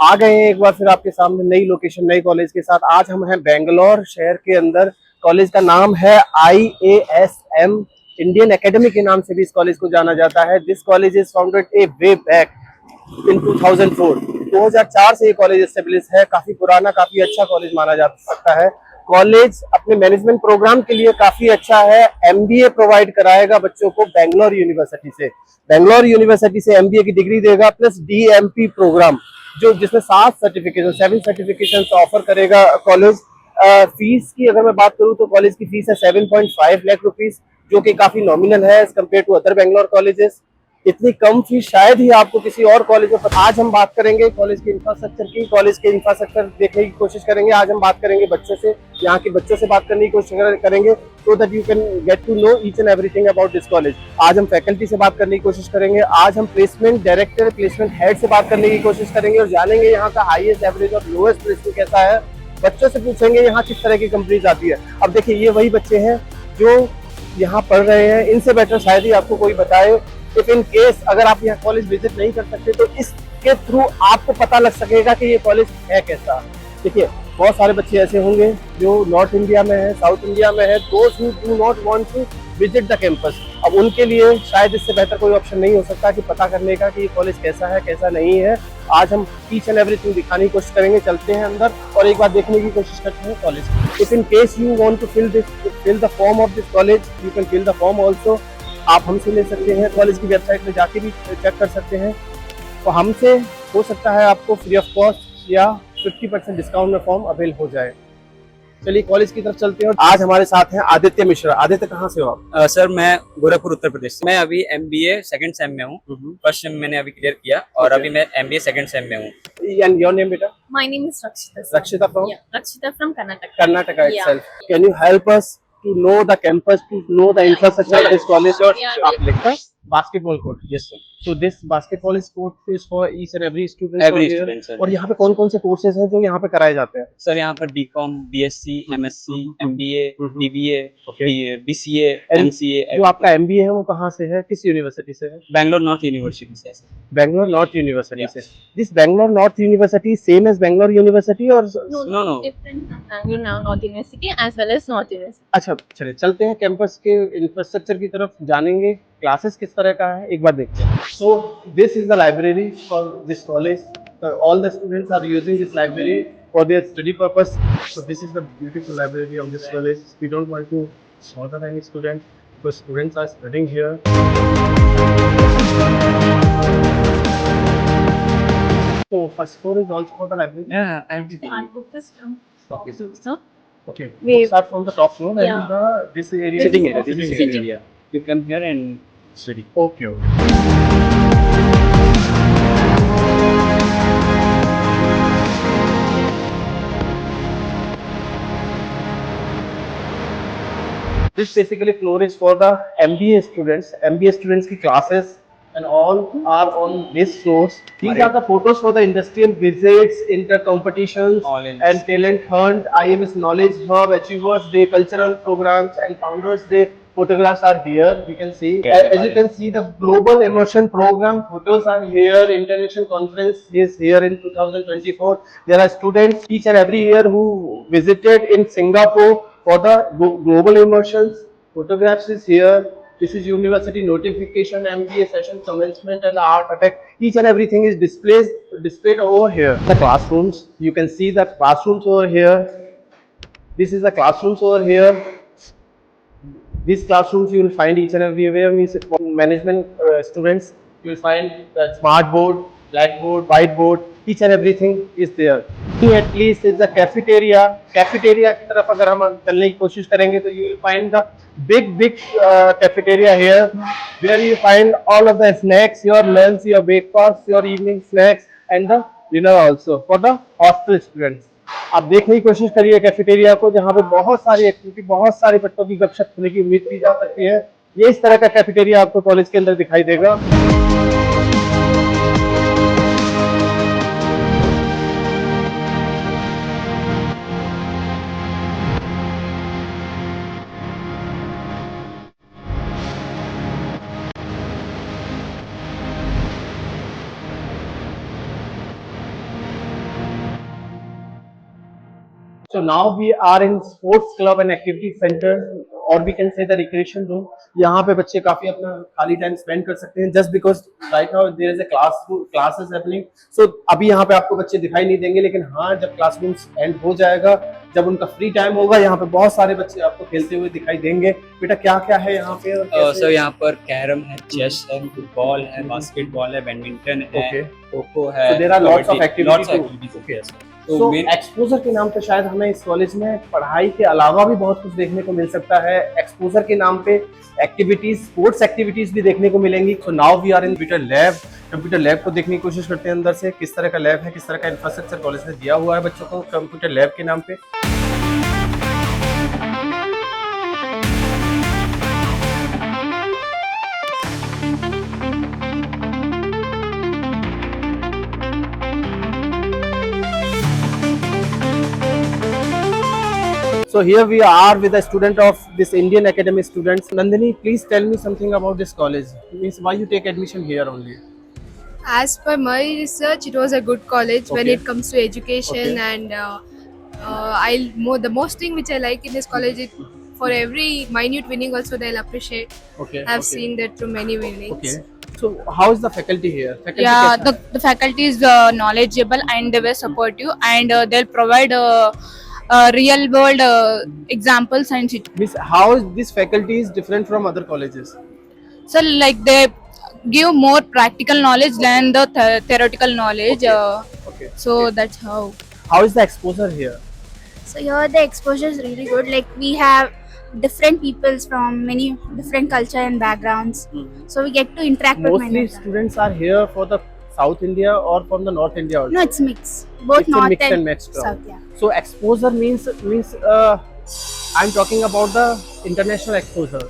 आ गए हैं एक बार फिर आपके सामने नई लोकेशन नई कॉलेज के साथ। आज हम हैं बेंगलोर शहर के अंदर। कॉलेज का नाम है IASM, इंडियन एकेडमी के नाम से भी इस कॉलेज को जाना जाता है। This college is founded A way back in 2004। 2004 से ये कॉलेज एस्टेब्लिश है। काफी पुराना काफी अच्छा कॉलेज माना जा सकता है। कॉलेज अपने मैनेजमेंट प्रोग्राम के लिए काफी अच्छा है। MBA प्रोवाइड कराएगा बच्चों को बेंगलोर यूनिवर्सिटी से। बेंगलोर यूनिवर्सिटी से MBA की डिग्री देगा प्लस DMP प्रोग्राम जो जिसमें 7 सर्टिफिकेशन ऑफर करेगा कॉलेज। फीस की अगर मैं बात करूं तो कॉलेज की फीस है 7.5 लाख रुपीस, जो कि काफी नॉमिनल है as compare to other Bangalore colleges. इतनी कम फीस शायद ही आपको किसी और कॉलेज में। आज हम बात करेंगे कॉलेज के इंफ्रास्ट्रक्चर की, कॉलेज के इंफ्रास्ट्रक्चर देखने की कोशिश करेंगे। आज हम बात करेंगे बच्चों से, यहाँ के बच्चों से बात करने की कोशिश करेंगे so that you can get to know each and everything about this college. आज हम फैकल्टी से बात करने की कोशिश करेंगे। आज हम प्लेसमेंट डायरेक्टर प्लेसमेंट हेड से बात करने की कोशिश करेंगे और जानेंगे यहाँ का हाईएस्ट एवरेज और लोएस्ट प्लेसमेंट कैसा है। बच्चों से पूछेंगे यहाँ किस तरह की कंपनीज आती है। अब देखिए ये वही बच्चे हैं जो यहाँ पढ़ रहे हैं, इनसे बेटर शायद ही आपको कोई बताए। इफ इन केस अगर आप यहाँ कॉलेज विजिट नहीं कर सकते तो इसके थ्रू आपको पता लग सकेगा कि ये कॉलेज है कैसा। देखिए बहुत सारे बच्चे ऐसे होंगे जो नॉर्थ इंडिया में है, साउथ इंडिया में है, those who do not want to visit the campus. अब उनके लिए शायद इससे बेहतर कोई ऑप्शन नहीं हो सकता कि पता करने का कि ये कॉलेज कैसा है कैसा नहीं है। आज हम ईच एंड एवरीथिंग दिखाने की कोशिश करेंगे। चलते हैं अंदर और एक बार देखने की कोशिश करते हैं college. If in case you want to fill the form of this college, you can fill the form also. आप हमसे ले सकते हैं, कॉलेज की वेबसाइट में जाके भी चेक कर सकते हैं। तो हमसे हो सकता है आपको फ्री ऑफ कॉस्ट या 50% डिस्काउंट में फॉर्म अवेल हो जाए। चलिए कॉलेज की तरफ चलते हैं। आज हमारे साथ हैं आदित्य मिश्रा। आदित्य कहाँ से हो आप? सर मैं गोरखपुर उत्तर प्रदेश से। मैं अभी MBA सेकंड सेम में हूँ। फर्स्ट सेम मैंने अभी क्लियर किया और अभी मैं MBA सेकंड सेम में हूँ। And your name, beta? My name is Rakshita. Sir. Rakshita from? Yeah, Rakshita from Karnataka. Karnataka Yeah. itself. Can you help us to know the campus, to know the infrastructure of this college? Yeah. आप लिखा basketball court. Yes sir. So this basketball court is for each and every student. Every over here. student, sir. और यहाँ पे कौन कौन से courses हैं जो यहाँ पे कराए जाते हैं? सर यहाँ पर BCom, BSc, MSc, MBA, BBA, Okay. BCA, And MCA। जो आपका MBA है वो कहाँ से है, किस यूनिवर्सिटी से है? बैंगलोर नॉर्थ यूनिवर्सिटी से है sir. Bangalore North University Yeah. से। This Bangalore North University same as Bangalore University और No. Different from Bangalore now, North University as well as North University. अच्छा चलिए चलते हैं कैंपस के इंफ्रास्ट्रक्चर की तरफ, जानेंगे क्लासेस किस तरह का है, एक बार देखते हैं। So this is the library for this college. All the students are using this library for their study purpose. So this is the beautiful library of this college. We don't want to bother any student because students are studying here. So first floor is also for the library. Yeah, I'm Our book is from. Okay. So Okay. We- Start from the top floor and Yeah. this area. sitting area. This is Sitting sitting area. You come here and study. Okay. This basically floor is for the MBA students. MBA students की classes and all are on this floors. These are the photos for the industrial visits, inter competitions, Knowledge. and talent hunt, IMS Knowledge Hub, Achievers Day, cultural programs, and Founders Day. Photographs are here. We can see. Okay. As you can see, the Global Immersion Program photos are here. International Conference is here in 2024. There are students each and every year who visited in Singapore for the global immersions. Photographs is here. This is university notification, MBA session commencement and art attack. Each and everything is displayed over here. The classrooms, you can see the classrooms over here. This is the classrooms over here. These classrooms you will find each and everywhere. Management students, you will find the smart board, blackboard, whiteboard, each and everything is there. At least is the cafeteria. Cafeteria की तरफ अगर हम चलने की कोशिश करेंगे तो you will find the big cafeteria here, where you find all of the snacks, your lunch, your breakfast, your evening snacks, and the dinner also for the hostel students. आप देखने की कोशिश करिए कैफेटेरिया को, जहाँ पे बहुत सारी एक्टिविटी, बहुत सारे बच्चों की गपशप होने की उम्मीद की जा सकती है। ये इस तरह का कैफेटेरिया आपको कॉलेज के अंदर दिखाई देगा। So now we are in sports club and activity center, or we can say the recreation room. यहाँ पे बच्चे काफी अपना खाली टाइम स्पेंड कर सकते हैं, just because right now there is a classes happening. So अभी यहाँ पे आपको बच्चे दिखाई नहीं देंगे, लेकिन हाँ जब क्लासरूम एंड हो जाएगा, जब उनका फ्री टाइम होगा, यहाँ पे बहुत सारे बच्चे आपको खेलते हुए दिखाई देंगे. बेटा क्या क्या है यहाँ पे? सर यहाँ पर कैरम है, चेस है, फुटबॉल है, बास्केटबॉल है, बैडमिंटन है, Okay. खो है. So there are lots of activities too. Okay. तो एक्सपोजर के नाम पे शायद हमें इस कॉलेज में पढ़ाई के अलावा भी बहुत कुछ देखने को मिल सकता है. एक्सपोजर के नाम पे एक्टिविटीज, स्पोर्ट्स एक्टिविटीज भी देखने को मिलेंगी. So now we are in computer lab. Computer lab को देखने की कोशिश करते हैं अंदर से, किस तरह का लैब है, किस तरह का इंफ्रास्ट्रक्चर कॉलेज ने दिया हुआ है बच्चों को कंप्यूटर लैब के नाम पे. So here we are with a student of this Indian Academy students. Nandini, please tell me something about this college. Means why you take admission here only? As per my research, it was a good college when Okay. it comes to education, Okay. and the most thing which I like in this college is for every minute winning also they'll appreciate. Okay. I've okay. seen that through many winnings. Okay. So how is the faculty here? Faculty Yeah, कैसा है? the faculty is knowledgeable and they will support you, and they'll provide real world examples and Means how is this faculty is different from other colleges? so like they give more practical knowledge than the theoretical knowledge. Okay. So that's how. How is the exposure here? So here the exposure is really good. Like we have different peoples from many different culture and backgrounds. So we get to interact with many Mostly of them. students are here for the South India or from the North India also. No, it's mixed. Both It's a north mix and match crowd. south. Yeah. So exposure means I'm talking about the international exposure.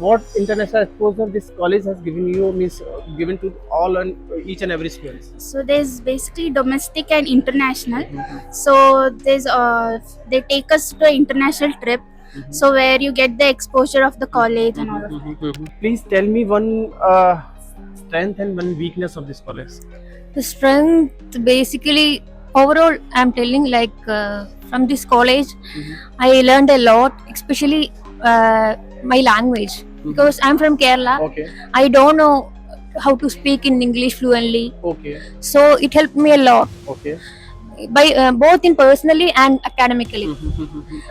What international exposure this college has given you means given to all and each and every student. So there's basically domestic and international. So there's they take us to an international trip. So where you get the exposure of the college and all of that. Please tell me one strength and one weakness of this college. The strength basically overall I'm telling like from this college I learned a lot, especially my language, because I'm from Kerala. Okay. I don't know how to speak in English fluently, Okay. so it helped me a lot Okay. by both in personally and academically.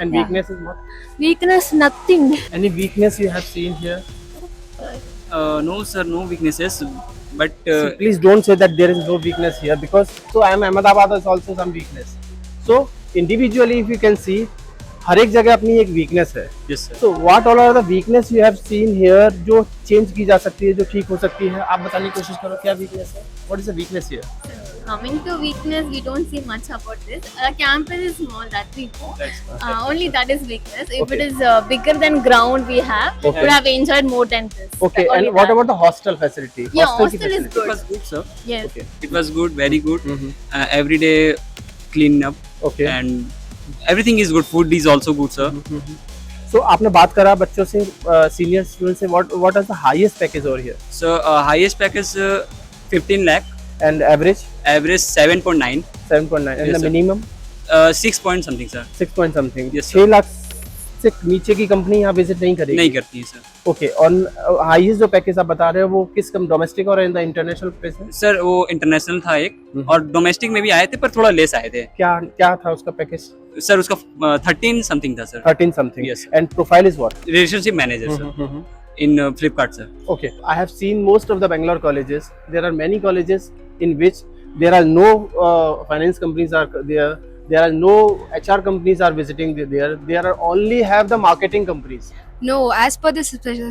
And Yeah. weakness is what? Weakness, nothing. Any weakness you have seen here? No sir, no weaknesses, but So please don't say that there is no weakness here, because so I am Ahmedabad is also some weakness. So individually if you can see, हर एक जगह अपनी एक weakness है. yes sir. So what all are the weakness you have seen here जो change की जा सकती है, जो ठीक हो सकती है? आप बताने की कोशिश करो क्या weakness है? What is the weakness here? Coming to weakness, we don't see much about this. Campus is small, that we know. Only that is weakness. If Okay. it is bigger than ground we have, Okay. would have enjoyed more than this. Okay. Only And what that. about the hostel facility? Yeah, Hostel की hostel is facility. It good. was good sir. Yes. Okay. It was good, very good. Mhm. Every day clean up Okay. and everything is good. Food is also good sir. So आपने बात करा बच्चों से, senior students से, what is the highest package over here? So highest package 15 lakh, And average average 7.9, 7.9 and Yes, the sir. minimum 6 point something sir. 6 point something. Yes, sir. 6 lakh से नीचे की company यहाँ विजिट नहीं करेगी. नहीं करती है सर. ओके. और हाईएस्ट जो पैकेज आप बता रहे हो वो किस कम डोमेस्टिक और इन द इंटरनेशनल प्लेस में? सर वो इंटरनेशनल था एक, और डोमेस्टिक में भी आए थे पर थोड़ा लेस आए थे. क्या क्या था उसका पैकेज? सर उसका 13 समथिंग था sir. 13 something. Yes. And profile is what? Relationship manager sir in Flipkart sir. Okay, I have seen most of the Bangalore colleges. There are many colleges in which there are no finance companies are there. There are no HR companies are visiting there. There are only have the marketing companies. No, as per the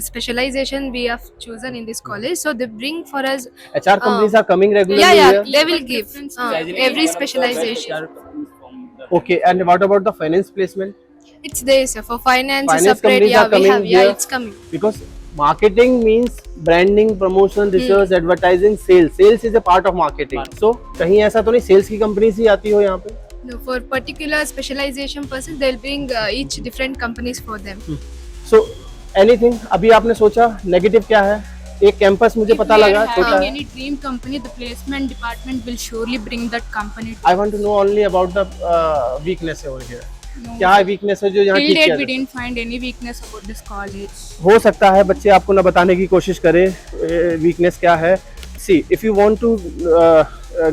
specialization we have chosen in this college, so they bring for us. HR companies are coming regularly Yeah, here. they will give every specialization. Okay, and what about the finance placement? It's there, sir. For finance, Finance separate. companies Yeah, are we coming have. here. Yeah, it's coming. Because marketing means branding, promotion, research, advertising, sales. Sales is a part of marketing. So कहीं ऐसा तो नहीं sales की companies ही आती हो यहाँ पे? No, for particular specialization person, they'll bring each different companies for them. So anything अभी आपने सोचा negative क्या है? एक कैंपस मुझे पता लगा छोटा है. Any dream company, the placement department will surely bring that company. I want to know only about the weakness over here. क्या वीकनेस है जो यहाँ Till ठीक किया date, we जाए? didn't find any weakness about this college. हो सकता है बच्चे आपको ना बताने की कोशिश करें वीकनेस क्या है. See, if you want to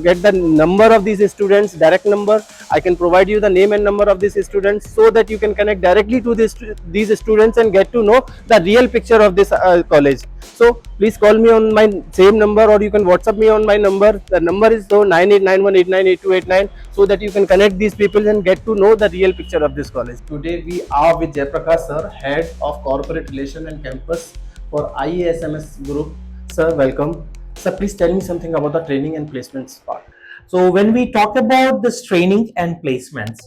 get the number of these students, direct number, I can provide you the name and number of these students so that you can connect directly to these students and get to know the real picture of this college. So please call me on my same number or you can WhatsApp me on my number. The number is 9891898289 so that you can connect these people and get to know the real picture of this college. Today we are with Jayaprakash sir, head of corporate relation and campus for IASMS group. Sir, welcome. Sir, please tell me something about the training and placements part. So when we talk about this training and placements,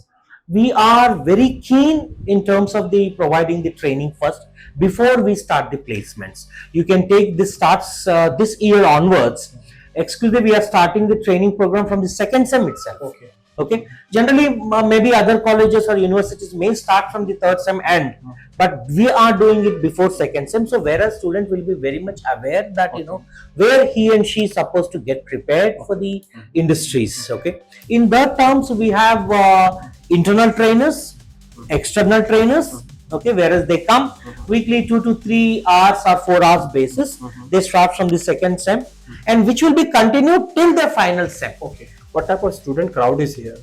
we are very keen in terms of the providing the training first before we start the placements. You can take this starts this year onwards. Exclusively, we are starting the training program from the second sem itself. Okay. Okay. Generally, maybe other colleges or universities may start from the third sem end, but we are doing it before second sem. So whereas student will be very much aware that you know where he and she is supposed to get prepared for the industries. Okay. In that terms, we have internal trainers, external trainers. Okay, whereas they come weekly 2 to 3 hours or 4 hours basis. They start from the second sem, and which will be continued till their final sem. Okay. What type of student crowd is here?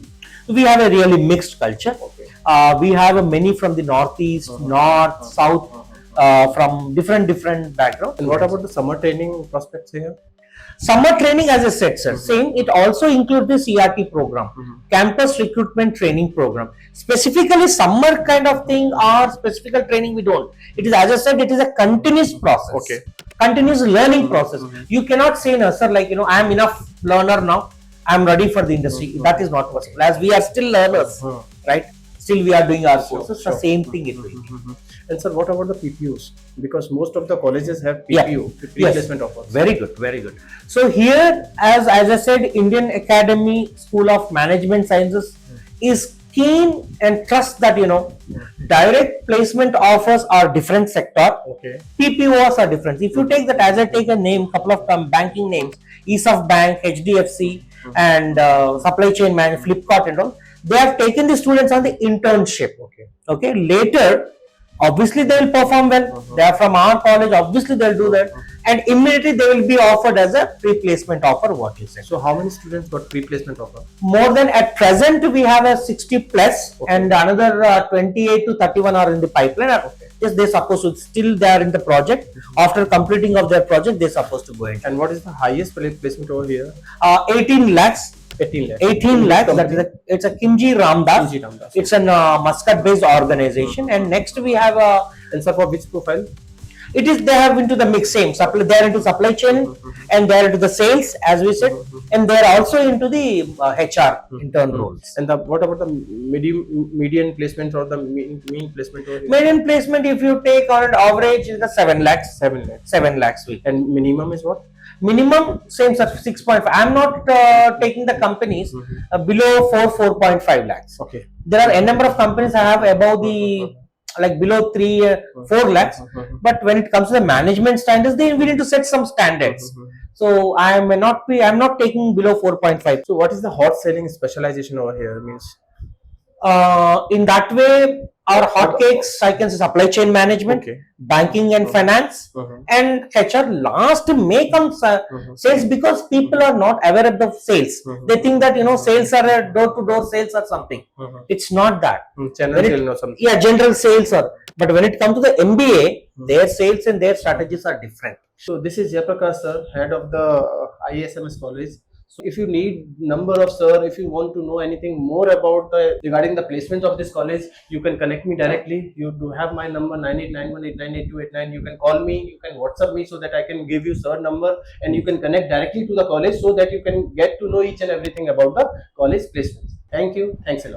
We have a really mixed culture. Okay. We have many from the northeast, north, south, from different backgrounds. And what about the summer training prospects here? Summer training, as I said, sir, same. It also includes the CRT program, campus recruitment training program. Specifically, summer kind of thing or specific training we don't. It is, as I said, it is a continuous process. Okay. Continuous learning process. You cannot say, no, sir, like, you know, I am enough learner now. I am ready for the industry. That is not possible. As we are still learners, right? Still we are doing our courses. The same thing it will be. And sir, what about the PPUs? Because most of the colleges have PPU, pre-placement offers. Very good, very good. So here, as I said, Indian Academy School of Management Sciences is keen and trust that, you know, direct placement offers are different sector. Okay. PPOs are different. If you take that, as I take a name, couple of banking names, ESOF Bank, HDFC, and Supply Chain Man, Flipkart and all, they have taken the students on the internship. Okay. Okay. Later, obviously they will perform well. They are from our college. Obviously they will do that, and immediately they will be offered as a pre-placement offer. What you said. So how many students got pre-placement offer? More than at present we have a 60 plus, and another 28 to 31 are in the pipeline. Yes, they supposed to still they are in the project. After completing of their project, they supposed to go in. And what is the highest placement over here? 18 lakhs. 18 lakhs. 18 lakhs. That is it's a Kimji Ramdas. Kimji Ramdas. It's an Muscat-based organization. And next we have a. And sir, for which profile? It is they have into the mix same supply. They are into supply chain, and they are into the sales, as we said, and they are also into the HR intern roles. And what about the median placement or the mean placement over here? Median placement, if you take on an average, is the 7 lakhs. 7 lakhs. 7 lakhs week. And minimum is what? Minimum same 6.5. I am not taking the companies below 4.5 lakhs. Okay. There are a number of companies I have above the like below 4 lakhs. But when it comes to the management standards, they we need to set some standards. So I am not taking below 4.5. So what is the hot selling specialization over here? Means in that way, our hotcakes, I can say supply chain management, banking and finance, and HR last may come sales, because people are not aware of the sales. They think that, you know, sales are a door-to-door sales or something. It's not that. general sale or something. Yeah, general sales are. But when it comes to the MBA, their sales and their strategies are different. So this is Jayaprakash sir, head of the IASMS college. So if you need number of sir, if you want to know anything more about regarding the placement of this college, you can connect me directly. You do have my number 9891898289. You can call me, you can WhatsApp me so that I can give you sir number, and you can connect directly to the college so that you can get to know each and everything about the college placements. Thank you. Thanks a lot.